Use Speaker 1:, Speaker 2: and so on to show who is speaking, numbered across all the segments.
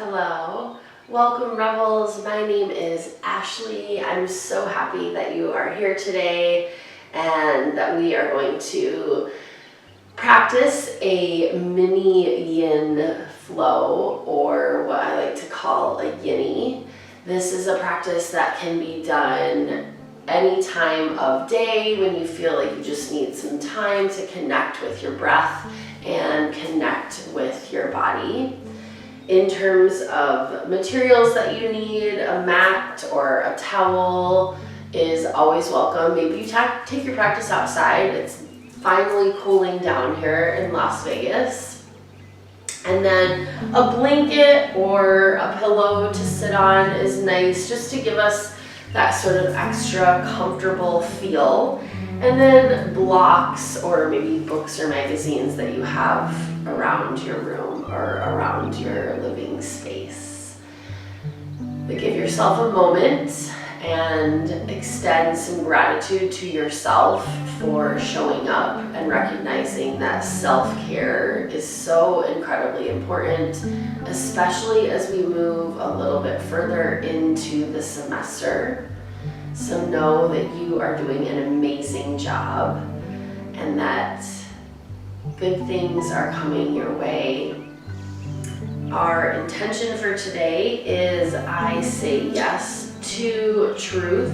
Speaker 1: Hello, welcome Rebels. My name is Ashley. I'm so happy that you are here today and that we are going to practice a mini yin flow, or what I like to call a yinny. This is a practice that can be done any time of day when you feel like you just need some time to connect with your breath and connect with your body. In terms of materials that you need, a mat or a towel is always welcome. Maybe you take your practice outside. It's finally cooling down here in Las Vegas. And then a blanket or a pillow to sit on is nice, just to give us that sort of extra comfortable feel. And then blocks or maybe books or magazines that you have around your room or around your living space. But give yourself a moment and extend some gratitude to yourself for showing up and recognizing that self-care is so incredibly important, especially as we move a little bit further into the semester. So know that you are doing an amazing job and that good things are coming your way. Our intention for today is I say yes to truth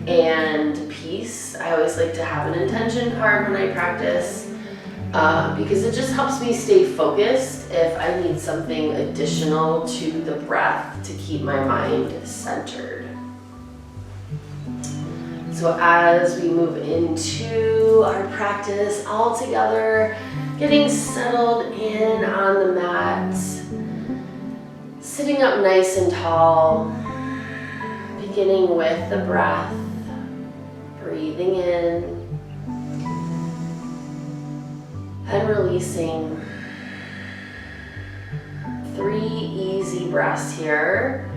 Speaker 1: and peace. I always like to have an intention card when I practice because it just helps me stay focused if I need something additional to the breath to keep my mind centered. So as we move into our practice all together, getting settled in on the mat, sitting up nice and tall, beginning with the breath, breathing in and releasing. 3 easy breaths here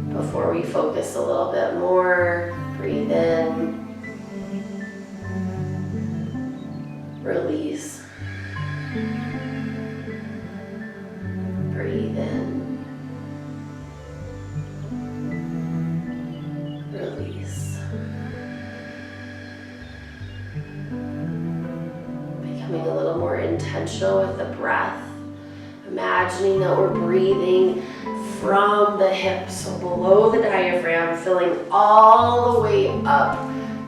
Speaker 1: before we focus a little bit more. Breathe in, release, breathe in, release. Becoming a little more intentional with the breath, imagining that we're breathing from the hips, so below the diaphragm, filling all the way up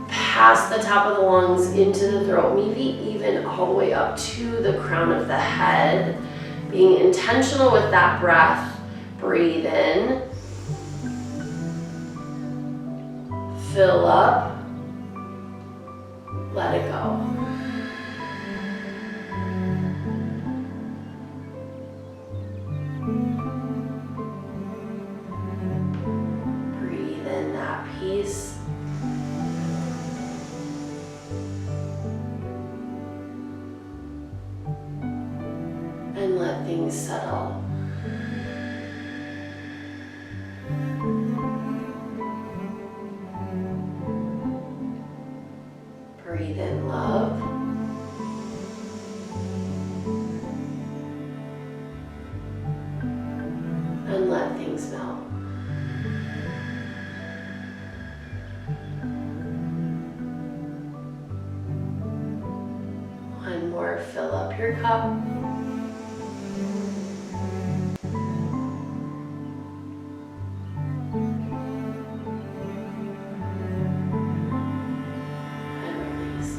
Speaker 1: past the top of the lungs into the throat, maybe even all the way up to the crown of the head. Being intentional with that breath, breathe in, fill up, let it go. Peace. And let things settle. Breathe in love. And let things melt. One more, fill up your cup. And release.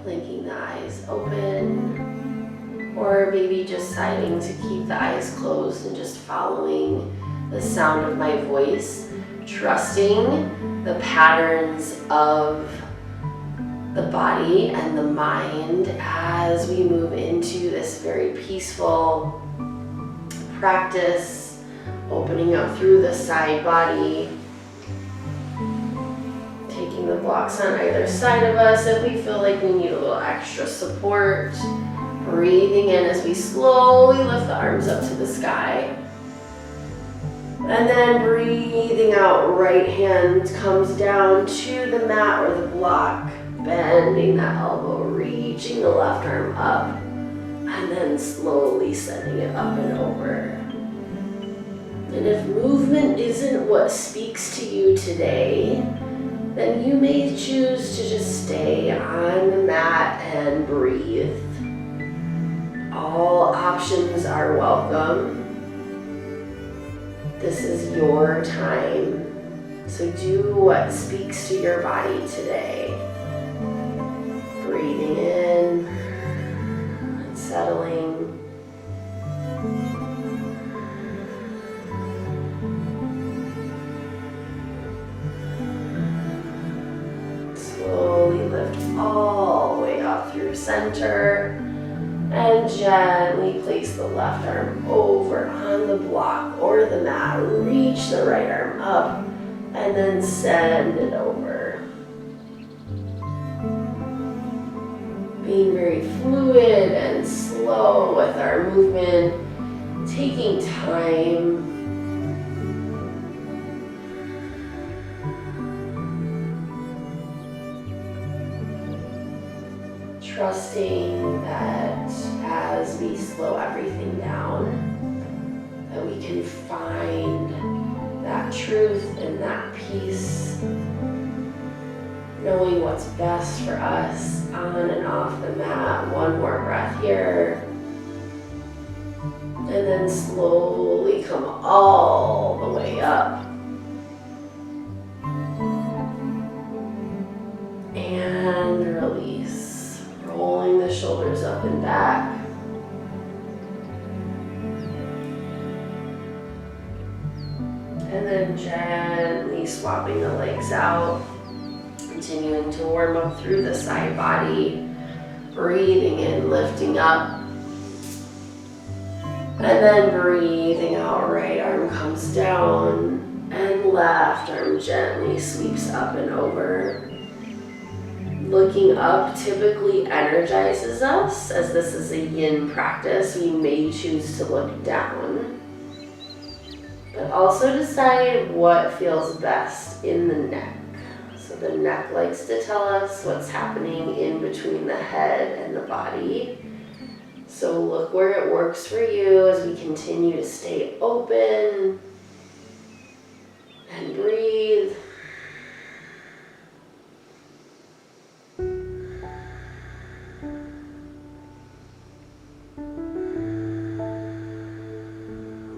Speaker 1: Blinking the eyes open. Or maybe just deciding to keep the eyes closed and just following the sound of my voice, trusting the patterns of the body and the mind as we move into this very peaceful practice, opening up through the side body, taking the blocks on either side of us if we feel like we need a little extra support. Breathing in as we slowly lift the arms up to the sky. And And then breathing out, right hand comes down to the mat or the block, bending that elbow, reaching the left arm up, and then slowly sending it up and over. And if movement isn't what speaks to you today, then you may choose to just stay on the mat and breathe. All options are welcome. This is your time, so do what speaks to your body today. Breathing in and settling. Slowly lift all the way up through center. And gently place the left arm over on the block or the mat. Reach the right arm up and then send it over. Being very fluid and slow with our movement, taking time. Trusting that as we slow everything down, that we can find that truth and that peace, knowing what's best for us on and off the mat. One more breath here. And then slowly come all the way up. And release. Rolling the shoulders up and back. And then gently swapping the legs out. Continuing to warm up through the side body. Breathing in, lifting up. And then breathing out, right arm comes down. And left arm gently sweeps up and over. Looking up typically energizes us. As this is a yin practice, we may choose to look down. But also decide what feels best in the neck. So the neck likes to tell us what's happening in between the head and the body. So look where it works for you as we continue to stay open and breathe.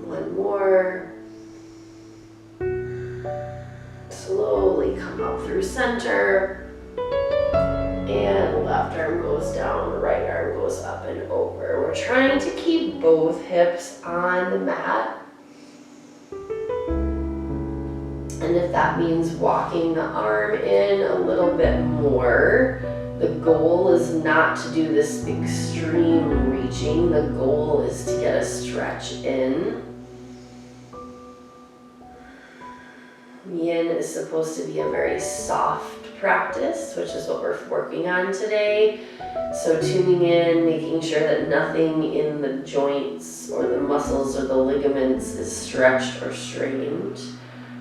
Speaker 1: One more. Slowly come up through center. And left arm goes down, right arm goes up and over. We're trying to keep both hips on the mat. And if that means walking the arm in a little bit more, the goal is not to do this extreme reaching. The goal is to get a stretch in. Yin is supposed to be a very soft practice, which is what we're working on today. So tuning in, making sure that nothing in the joints or the muscles or the ligaments is stretched or strained.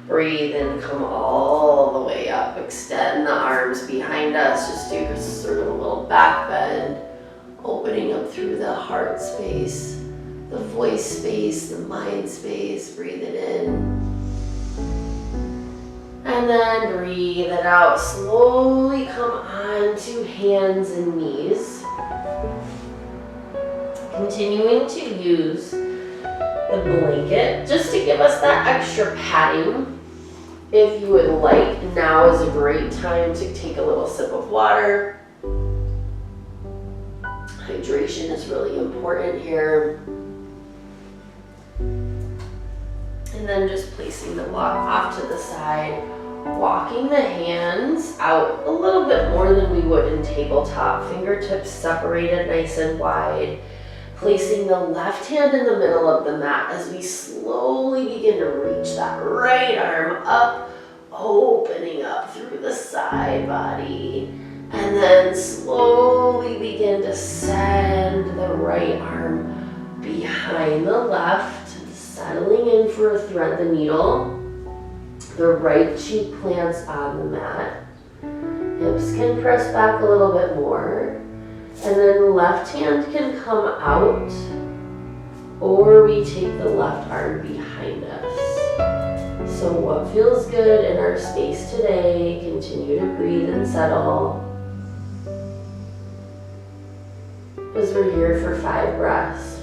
Speaker 1: Breathe in, come all the way up. Extend the arms behind us. Just do sort of a little back bend, opening up through the heart space, the voice space, the mind space. Breathe it in. And then breathe it out. Slowly come onto hands and knees. Continuing to use the blanket just to give us that extra padding. If you would like, now is a great time to take a little sip of water. Hydration is really important here. And then just placing the block off to the side, walking the hands out a little bit more than we would in tabletop, fingertips separated nice and wide. Placing the left hand in the middle of the mat as we slowly begin to reach that right arm up, opening up through the side body. And then slowly begin to send the right arm behind the left, Settling in for a thread the needle. The right cheek plants on the mat. Hips can press back a little bit more. And then the left hand can come out, or we take the left arm behind us. So what feels good in our space today? Continue to breathe and settle. As we're here for 5 breaths.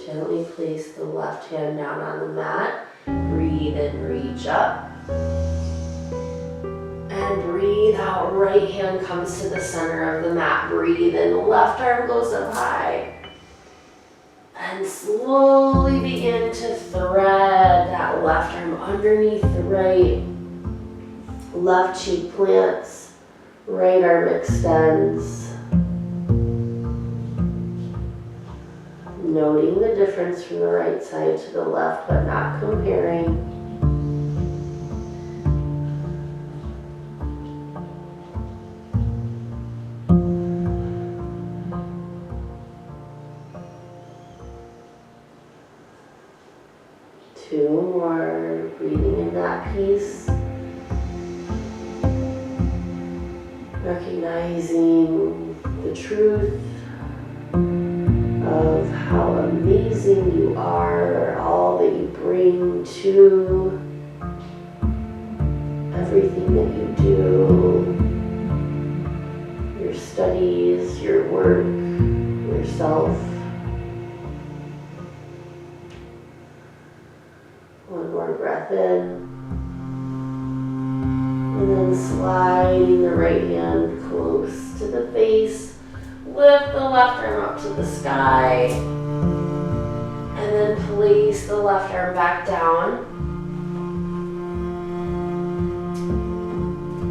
Speaker 1: Gently place the left hand down on the mat. Breathe in, reach up. And breathe out. Right hand comes to the center of the mat. Breathe in, left arm goes up high. And slowly begin to thread that left arm underneath the right. Left cheek plants. Right arm extends. Noting the difference from the right side to the left, but not comparing. Two more, breathing in that peace. Recognizing the truth of how amazing you are, all that you bring to everything that you do, your studies, your work, yourself. One more breath in. And then sliding the right hand close to the face. Lift the left arm up to the sky, and then place the left arm back down.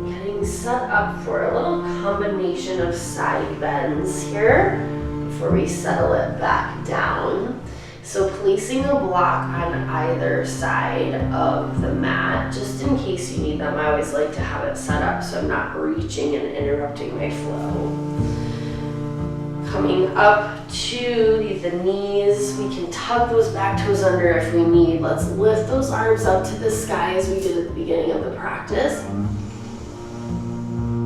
Speaker 1: Getting set up for a little combination of side bends here before we settle it back down. So placing a block on either side of the mat, just in case you need them. I always like to have it set up so I'm not reaching and interrupting my flow. Coming up to the knees, we can tug those back toes under if we need. Let's lift those arms up to the sky as we did at the beginning of the practice.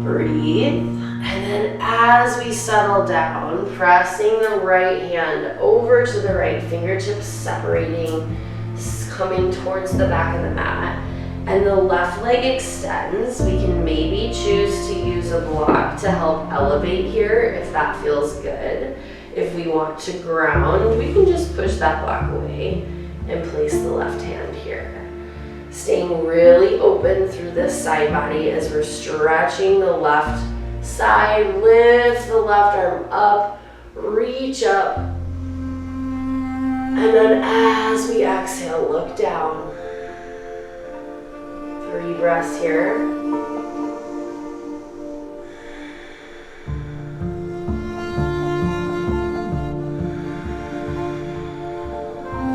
Speaker 1: Breathe. And then as we settle down, pressing the right hand over to the right, fingertips separating, coming towards the back of the mat. And the left leg extends. We can maybe choose to use a block to help elevate here if that feels good. If we want to ground, we can just push that block away and place the left hand here. Staying really open through this side body as we're stretching the left side. Lift the left arm up, reach up. And then as we exhale, look down. 3 breaths here.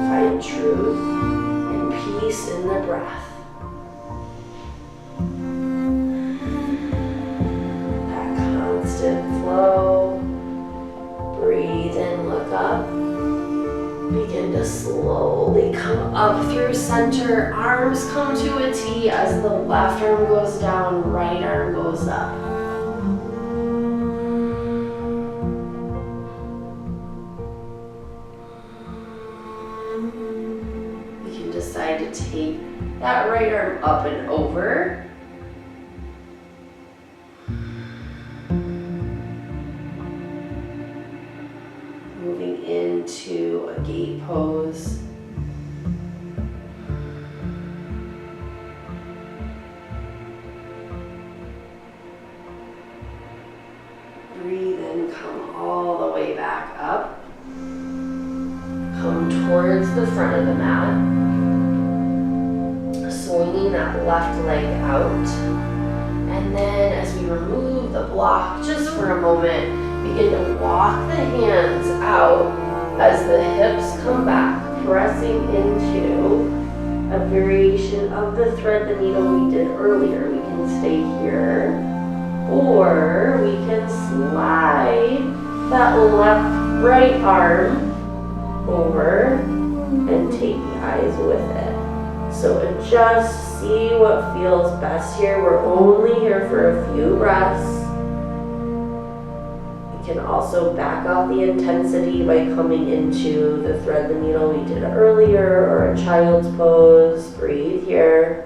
Speaker 1: Find truth and peace in the breath. That constant flow. Breathe in, look up. Begin to slowly come up through center. Arms come to a T as the left arm goes down, right arm goes up. You can decide to take that right arm up and over. Moving into a gate pose. Breathe in, come back up. Come towards the front of the mat. Swinging that left leg out. And then as we remove the block just for a moment, begin to walk the hands out as the hips come back, pressing into a variation of the thread the needle we did earlier. We can stay here, or we can slide that left right arm over and take the eyes with it. So adjust, see what feels best here. We're only here for a few breaths. You can also back off the intensity by coming into the thread the needle we did earlier or a child's pose. Breathe here.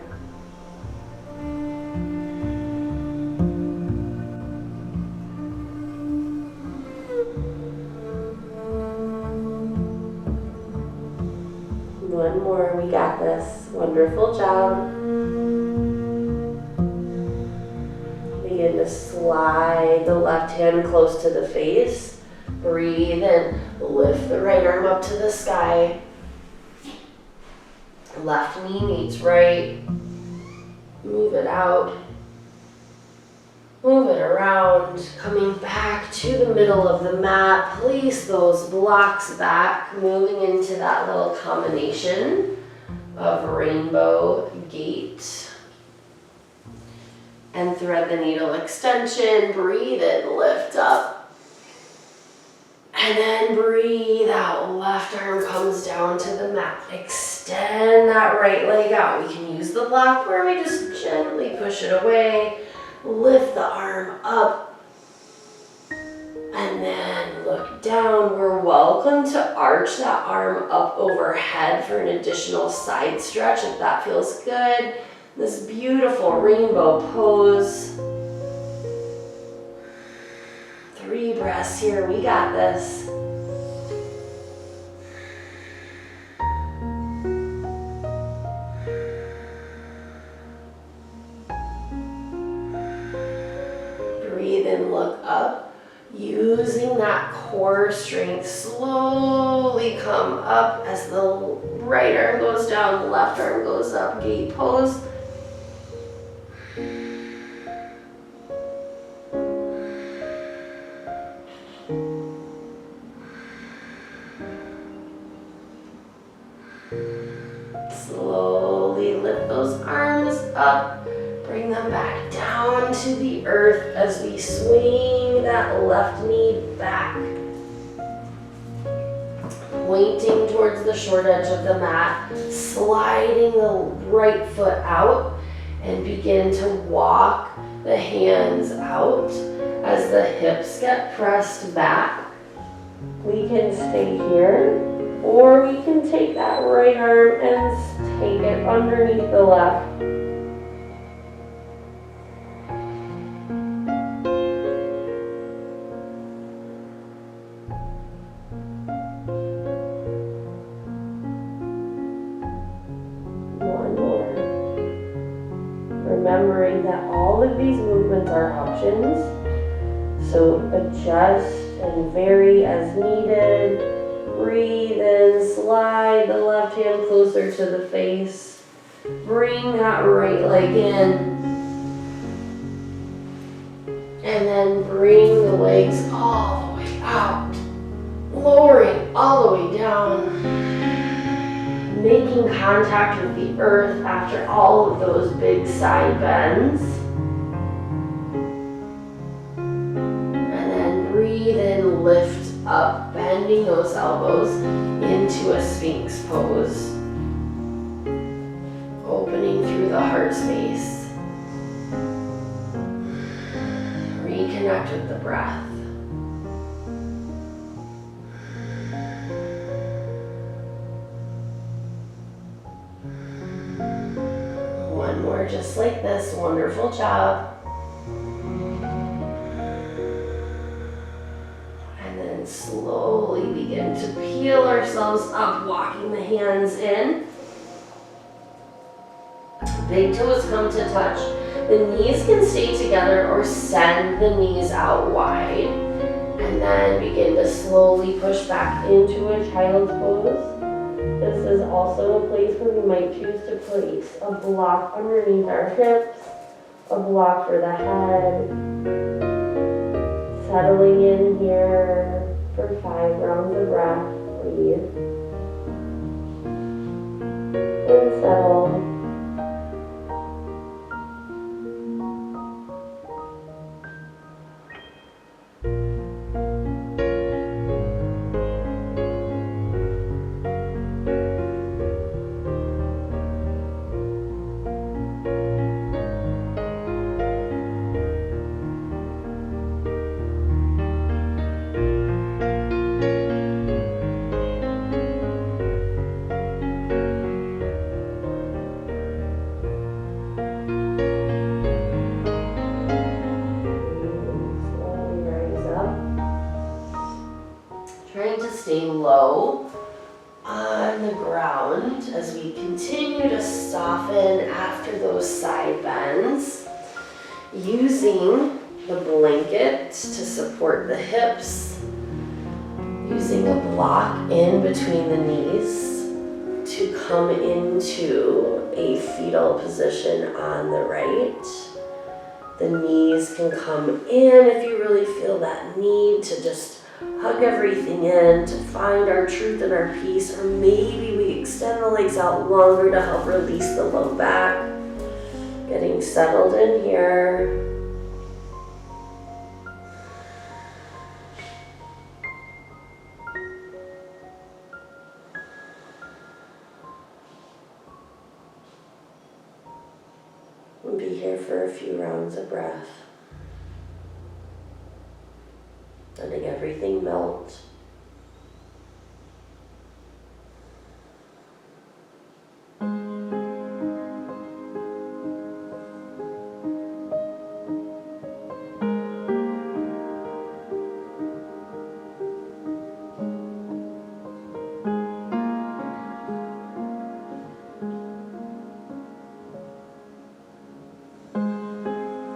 Speaker 1: One more, we got this. Wonderful job. Begin to slide the left hand close to the face. Breathe and lift the right arm up to the sky. Left knee meets right. Move it out. Move it around, coming back to the middle of the mat. Place those blocks back, moving into that little combination of rainbow gait. And thread the needle extension. Breathe in, lift up. And then breathe out. Left arm comes down to the mat. Extend that right leg out. We can use the block where we just gently push it away. Lift the arm up and then look down. We're welcome to arch that arm up overhead for an additional side stretch if that feels good. This beautiful rainbow pose. 3 breaths here, we got this. Breathe and look up. Using that core strength, slowly come up as the right arm goes down, the left arm goes up, gate pose. Slowly lift those arms up. Bring them back down to the earth as we swing that left knee back. Pointing towards the short edge of the mat, sliding the right foot out and begin to walk the hands out as the hips get pressed back. We can stay here, or we can take that right arm and take it underneath the left. Remembering that all of these movements are options, so adjust and vary as needed. Breathe in, slide the left hand closer to the face. Bring that right leg in. And then bring the legs all the way out, lowering all the way down. Making contact with the earth after all of those big side bends. And then breathe in, lift up, bending those elbows into a Sphinx pose. Opening through the heart space. Reconnect with the breath. One more just like this. Wonderful job. And then slowly begin to peel ourselves up, walking the hands in. Big toes come to touch. The knees can stay together or send the knees out wide. And And then begin to slowly push back into a child's pose. This is also a place where we might choose to place a block underneath our hips, a block for the head. Settling in here for 5 rounds of breath. Breathe. And settle. Trying to stay low on the ground as we continue to soften after those side bends, using the blanket to support the hips, using a block in between the knees to come into a fetal position on the right. The knees can come in if you really feel that need to just hug everything in, to find our truth and our peace, or maybe we extend the legs out longer to help release the low back. Getting settled in here. We'll be here for a few rounds of breath. Letting everything melt.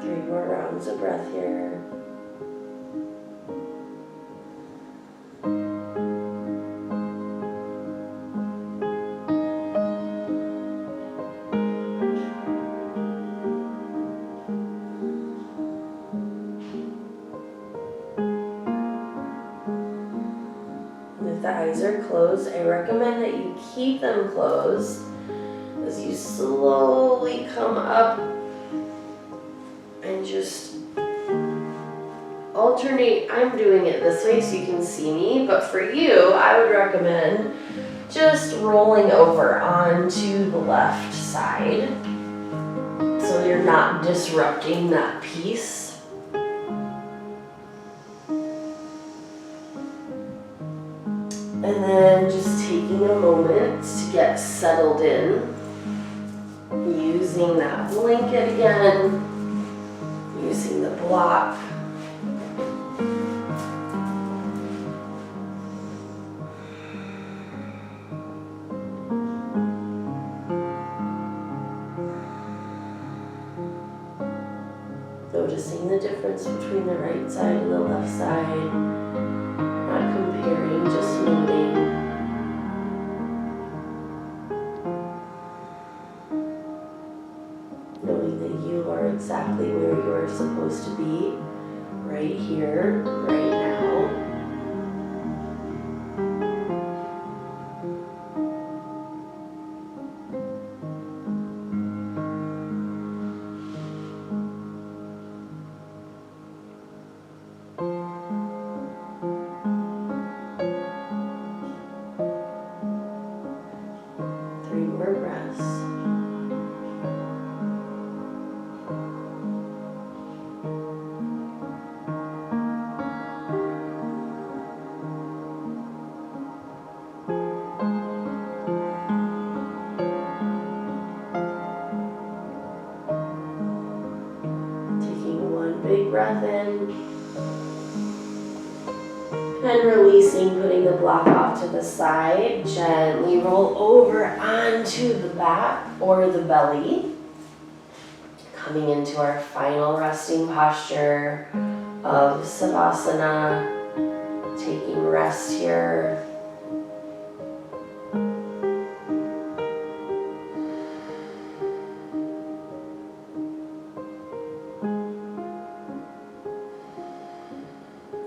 Speaker 1: Three more rounds of breath here. If the eyes are closed, I recommend that you keep them closed as you slowly come up and just alternate. I'm doing it this way so you can see me, but for you, I would recommend just rolling over onto the left side so you're not disrupting that piece. And then just taking a moment to get settled in, using that blanket again, using the block. Noticing the difference between the right side and the left side. Not comparing, just noting. Knowing that you are exactly where you are supposed to be, right here, right now. Big breath in and releasing, putting the block off to the side. Gently roll over onto the back or the belly. Coming into our final resting posture of Savasana. taking rest here.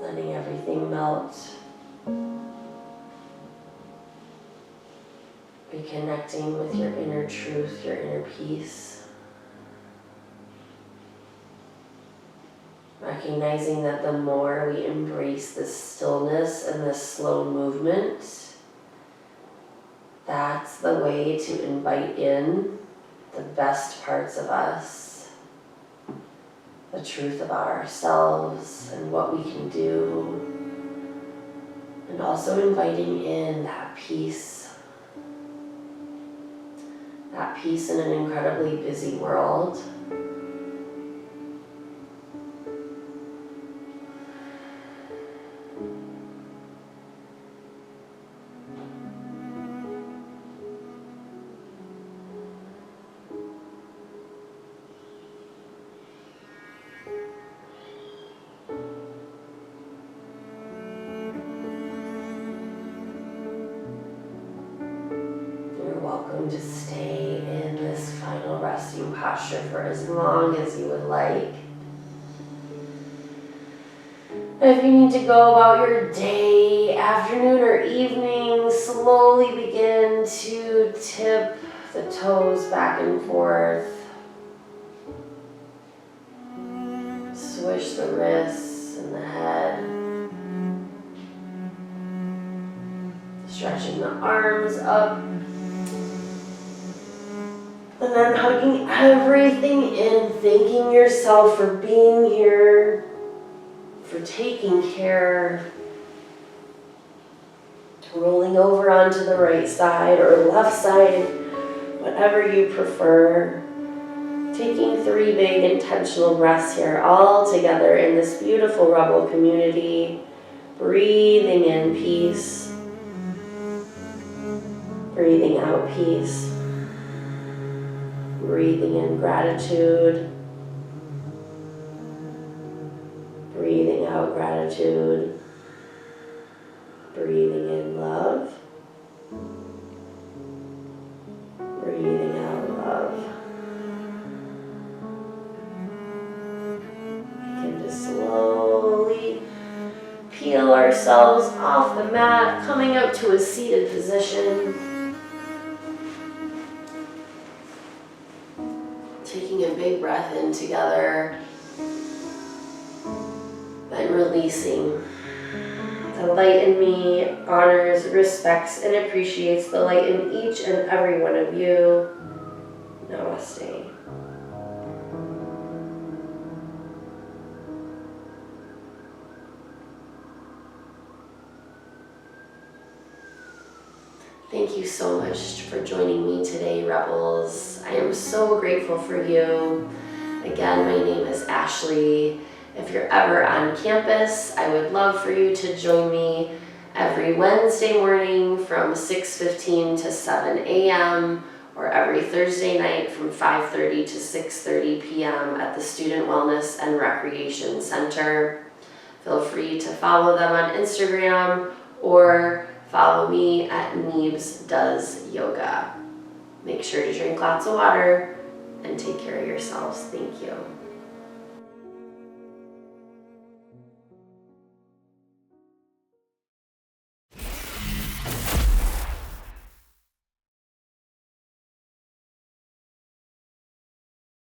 Speaker 1: Letting everything melt. Reconnecting with your inner truth, your inner peace. Recognizing that the more we embrace this stillness and this slow movement, that's the way to invite in the best parts of us, the truth about ourselves and what we can do, and also inviting in that peace in an incredibly busy world. You're welcome to stay in this final resting posture for as long as you would like. If you need to go about your day, afternoon or evening, slowly begin to tip the toes back and forth. Swish the wrists and the head. Stretching the arms up. And then hugging everything in, thanking yourself for being here, for taking care. Rolling over onto the right side or left side, whatever you prefer. Taking 3 big intentional breaths here, all together in this beautiful Rebel community. Breathing in peace. Breathing out peace. Breathing in gratitude. Breathing out gratitude. Breathing in love. Breathing out love. Begin to slowly peel ourselves off the mat, coming out to a seated position. Taking a big breath in together, then releasing. The light in me honors, respects, and appreciates the light in each and every one of you. Namaste. Thank you so much for joining me today, Rebels. I am so grateful for you. Again, my name is Ashley. If you're ever on campus, I would love for you to join me every Wednesday morning from 6:15 to 7 a.m. or every Thursday night from 5:30 to 6:30 p.m. at the Student Wellness and Recreation Center. Feel free to follow them on Instagram or follow me at Neebs Does Yoga. Make sure to drink lots of water and take care of yourselves. Thank you.